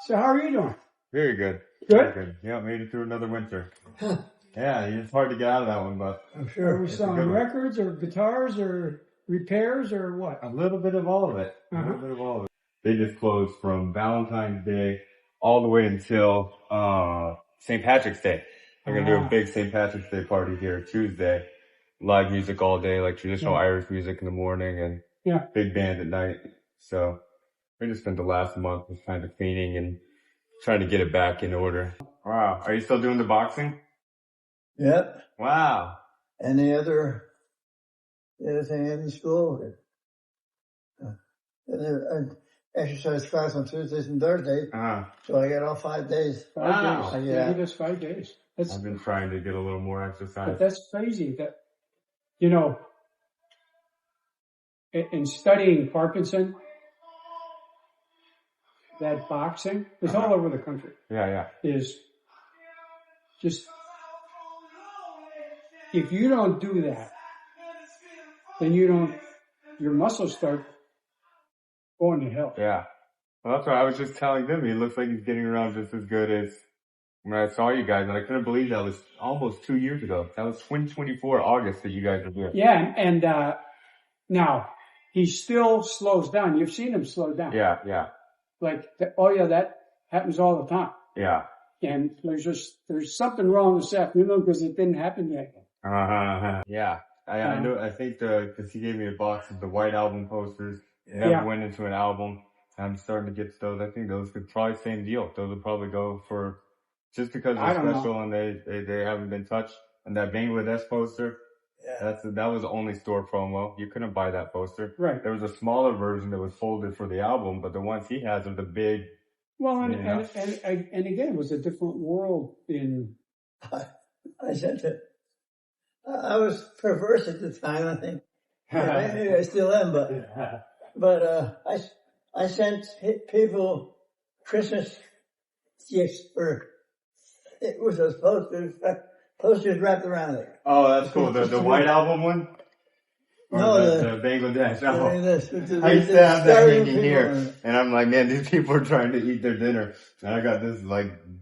So how are you doing? Very good. Good? Very good. Yeah, made it through another winter. Yeah, it's hard to get out of that one, but I'm sure. Are we it's a selling good one. records or guitars or repairs or what? A little bit of all of it. A Uh-huh. little bit of all of it. They just closed from Valentine's Day all the way until St. Patrick's Day. I'm gonna do a big St. Patrick's Day party here Tuesday. Live music all day, like traditional Irish music in the morning and big band at night. So we just spent the last month just kind of cleaning and trying to get it back in order. Wow. Are you still doing the boxing? Yep. Wow. Any other thing in school? An exercise class on Tuesdays and Thursdays. So I get off 5 days. 5 days. Yeah, that's 5 days. I've been trying to get a little more exercise. But that's crazy that, you know, in studying Parkinson, that boxing is all over the country. Yeah. Is just, if you don't do that, then your muscles start going to hell. Yeah. Well, that's what I was just telling them. He looks like he's getting around just as good as when I saw you guys. And I couldn't believe that was almost 2 years ago. That was 2024 August that you guys were here. Yeah. And now he still slows down. You've seen him slow down. Yeah. Like, that happens all the time. Yeah. And there's something wrong this afternoon because it didn't happen yet. Yeah. I know, I think cause he gave me a box of the White Album posters. It never went into an album. I'm starting to get those. I think those could probably same deal. Those would probably go for, just because they're special and they haven't been touched. And that Bangladesh poster, that was the only store promo. You couldn't buy that poster. Right. There was a smaller version that was folded for the album, but the ones he has are the big. Well, and again, it was a different world in. I said that I was perverse at the time, I think. Maybe I still am, but I sent people Christmas gifts it was those posters wrapped around it. Oh, that's cool. The White Album one? Or the Bangladesh. Oh. I used to have that hanging here. And I'm like, man, these people are trying to eat their dinner. And I got this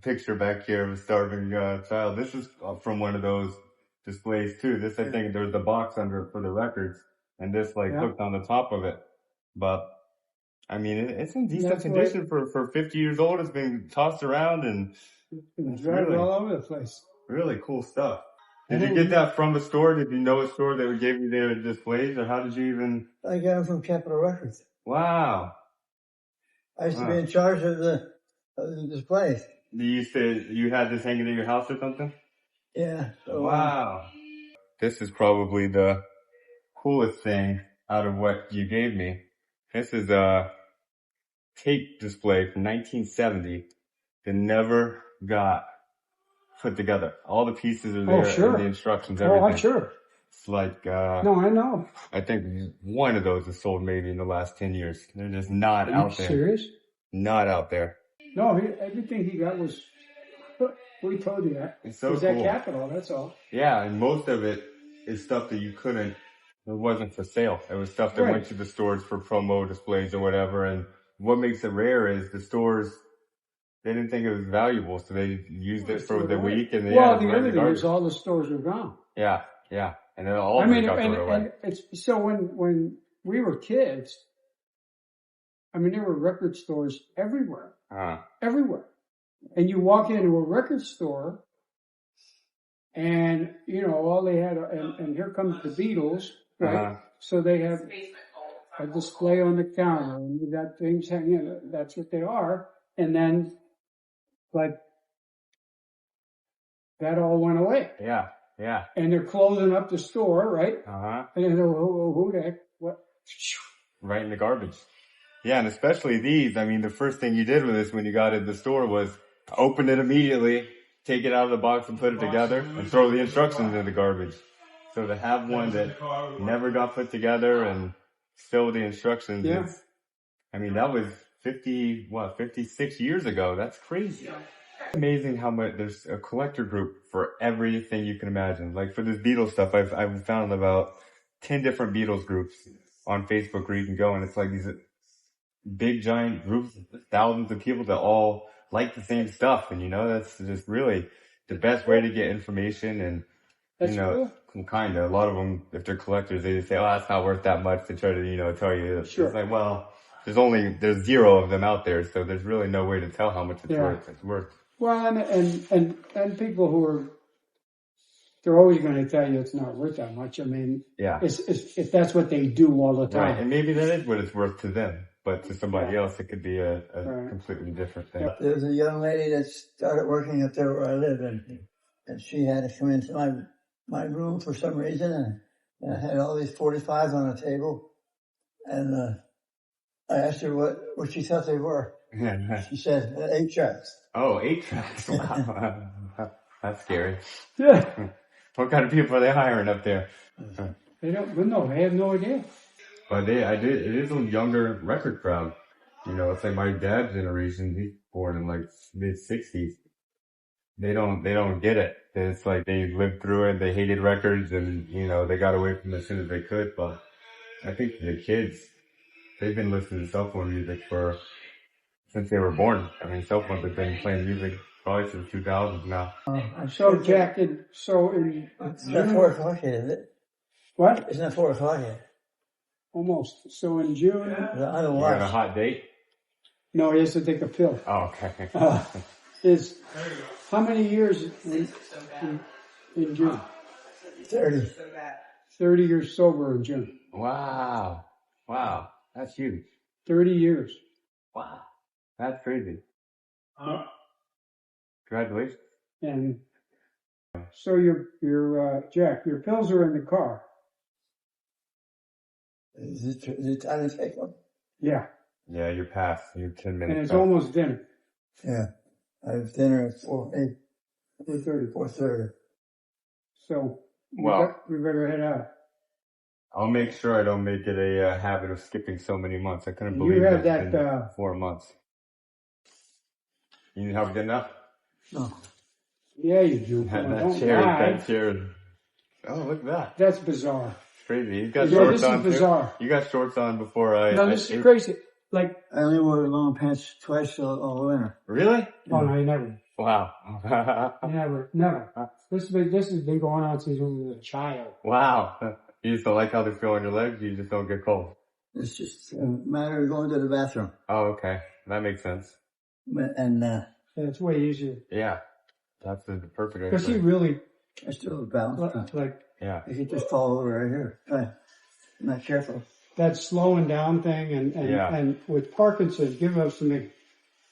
picture back here of a starving child. This is from one of those displays too. This, I think there's the box under it for the records. And this hooked on the top of it. But I mean, it's in decent condition for 50 years old. It's been tossed around and it's really all over the place. Really cool stuff. Did you get that from a store? Did you know a store that would give you their displays, or how did you even? I got them from Capitol Records. Wow. I used to be in charge of the displays. You had this hanging in your house or something? Yeah. So, wow. This is probably the coolest thing out of what you gave me. This is a tape display from 1970 that never got put together. All the pieces are there and the instructions, everything. Oh, I'm sure. It's like, no, I know. I think one of those is sold maybe in the last 10 years. They're just not out there. Are you serious? Not out there. No, everything he got was, we told you that. It's so cool. It was at Capitol, that's all. Yeah, and most of it is stuff that it wasn't for sale. It was stuff that went to the stores for promo displays or whatever. And what makes it rare is the stores, they didn't think it was valuable, so they used it for the week. And the other thing is all the stores were gone. Yeah. And then all of them got thrown away. So when we were kids, I mean, there were record stores everywhere. Everywhere. And you walk into a record store and, all they had, and here comes the Beatles, right? So they have a display on the counter and you got things hanging, that's what they are. And then, that all went away. Yeah. And they're closing up the store, right? And then, who the heck, what? Right in the garbage. Yeah, and especially these. I mean, the first thing you did with this when you got in the store was open it immediately, take it out of the box and put it together, and throw the instructions in the garbage. So to have one that never got put together and still the instructions, I mean, that was 56 years ago. That's crazy. Amazing how much there's a collector group for everything you can imagine. Like for this Beatles stuff, I've found about 10 different Beatles groups on Facebook where you can go, and it's like big giant groups, thousands of people that all like the same stuff. And that's just really the best way to get information. And, That's cool. kind of, a lot of them, if they're collectors, they just say, oh, that's not worth that much to try to, tell you. Sure. It's like, well, there's 0 of them out there. So there's really no way to tell how much it's worth. Well, and people who they're always going to tell you it's not worth that much. I mean, if that's what they do all the time. Right. And maybe that is what it's worth to them. But to somebody else, it could be a completely different thing. There's a young lady that started working up there where I live, and she had to come into my room for some reason, and I had all these 45s on the table, and I asked her what she thought they were. She said 8 tracks. Oh, 8 tracks! Wow, that's scary. Yeah. What kind of people are they hiring up there? They have no idea. But it is a younger record crowd. It's like my dad's generation. He's born in like mid-60s. They don't get it. It's like they lived through it. They hated records, and they got away from it as soon as they could. But I think the kids, they've been listening to cell phone music since they were born. I mean, cell phones have been playing music probably since 2000 now. So Jack, it's not 4 o'clock yet, is it? What? It's not 4 o'clock yet. Almost. So in June. I don't You watch. got a hot date? No, he has to take a pill. Oh, okay. Is how many years in June? 30. 30 years sober in June. Wow, that's huge. 30 years. Wow, that's crazy. Congratulations. And so your Jack, your pills are in the car. Is it time to take one? Yeah. Yeah, you're past. You're 10 minutes. And it's past. almost dinner. Yeah. I have dinner at 4:30. So we better head out. I'll make sure I don't make it a habit of skipping so many months. I couldn't believe You have it's been that 4 months. You need help getting up? No. Yeah, you do. That chair. Oh, look at that. That's bizarre. Crazy. You got shorts on too? Bizarre. You got shorts on before I... No, this is crazy. Like, I only wore long pants twice all winter. Really? Oh no, you never. Wow. Never. This has been going on since we were a child. Wow. You just don't like how they feel on your legs? You just don't get cold? It's just a matter of going to the bathroom. Oh, okay. That makes sense. And it's way easier. Yeah. That's the perfect answer. Because he really... I still have balance. Like... Yeah. If you just fall over right here. I'm not careful. That slowing down thing and with Parkinson, give us something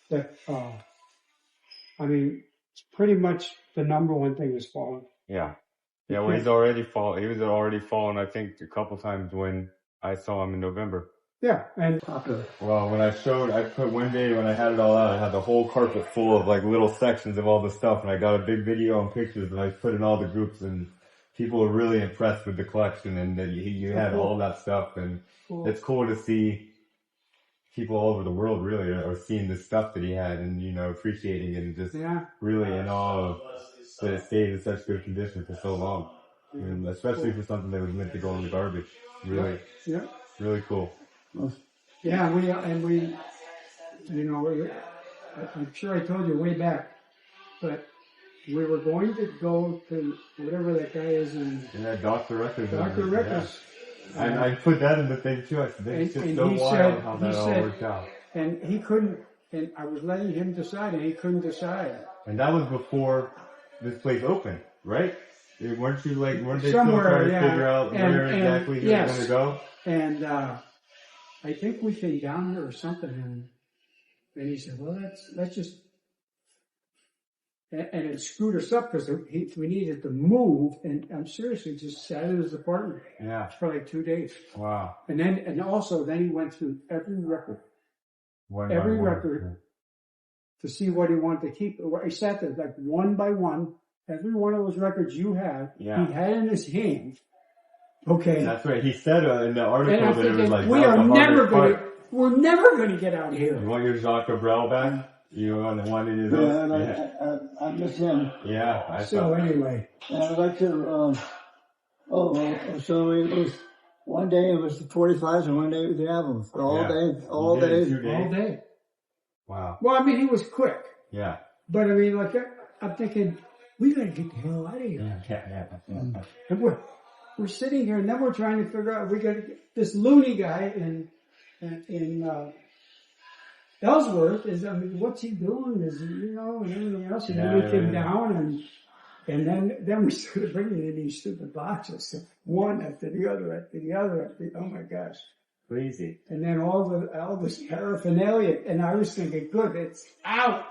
that, I mean, it's pretty much the number one thing is falling. Yeah. Yeah, well, he's already fallen. He was already fallen, I think, a couple times when I saw him in November. Yeah, and well, when I put one day when I had it all out, I had the whole carpet full of like little sections of all the stuff, and I got a big video and pictures, and I put in all the groups, and people were really impressed with the collection, and that you had all that stuff, and it's cool to see people all over the world really are seeing the stuff that he had, and appreciating it, and just really in awe of that it stayed in such good condition for so long, and especially for something that was meant to go in the garbage. Really, really cool. Yeah, we, I'm sure I told you way back, but we were going to go to whatever that guy is in... Yeah, Dr. Records. Dr. Records. Yeah. I put that in the thing too. I said, it's just so wild how that all worked out. And he couldn't, and I was letting him decide, and he couldn't decide. And that was before this place opened, right? Weren't they Somewhere, still trying to figure out where exactly you were going to go? And I think we came down there or something, and he said, well, let's just... And it screwed us up because we needed to move, and I'm seriously just sat in his apartment for like 2 days. Wow. And also he went through every record. Every record. To see what he wanted to keep. He sat there like one by one, every one of those records you have, he had in his hand. Okay. That's right. He said in the article that it was like, we're never going to get out of here. You want your Jacques Brel back? You want to do those? I miss him. Yeah. Anyway. I'd like to, so it was One day it was the 45s and one day it was the albums. All day. Wow. Well, I mean, he was quick. Yeah. But I mean, like, I'm thinking, we gotta get the hell out of here. And we're sitting here, and then we're trying to figure out, we gotta get this loony guy in Ellsworth is, I mean, what's he doing? Is he, you know, and everything else. And then we came down, and then we started bringing in these stupid boxes, one after the other, oh my gosh. Crazy. And then all this paraphernalia, and I was thinking, good, it's out.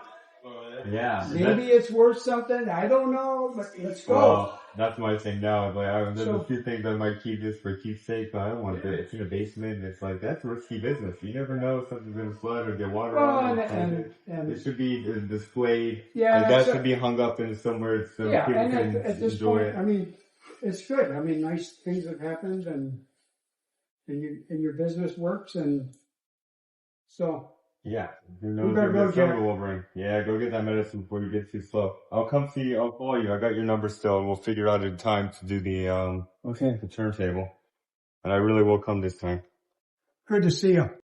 Yeah. Maybe it's worth something, I don't know, but let's go. Well, that's my thing now. Like, there's a few things I might keep this for keepsake, but I don't want it. It's in a basement, and it's like, that's risky business. You never know if something's gonna flood or get water on it. And it should be displayed. Yeah. Like, that should be hung up in somewhere so people can at this enjoy point, it. I mean, it's good. I mean, nice things have happened, and your business works, and so. Yeah, who knows what the summer will bring. Yeah, go get that medicine before you get too slow. I'll call you. I got your number still, and we'll figure out a time to do the turntable. And I really will come this time. Good to see you.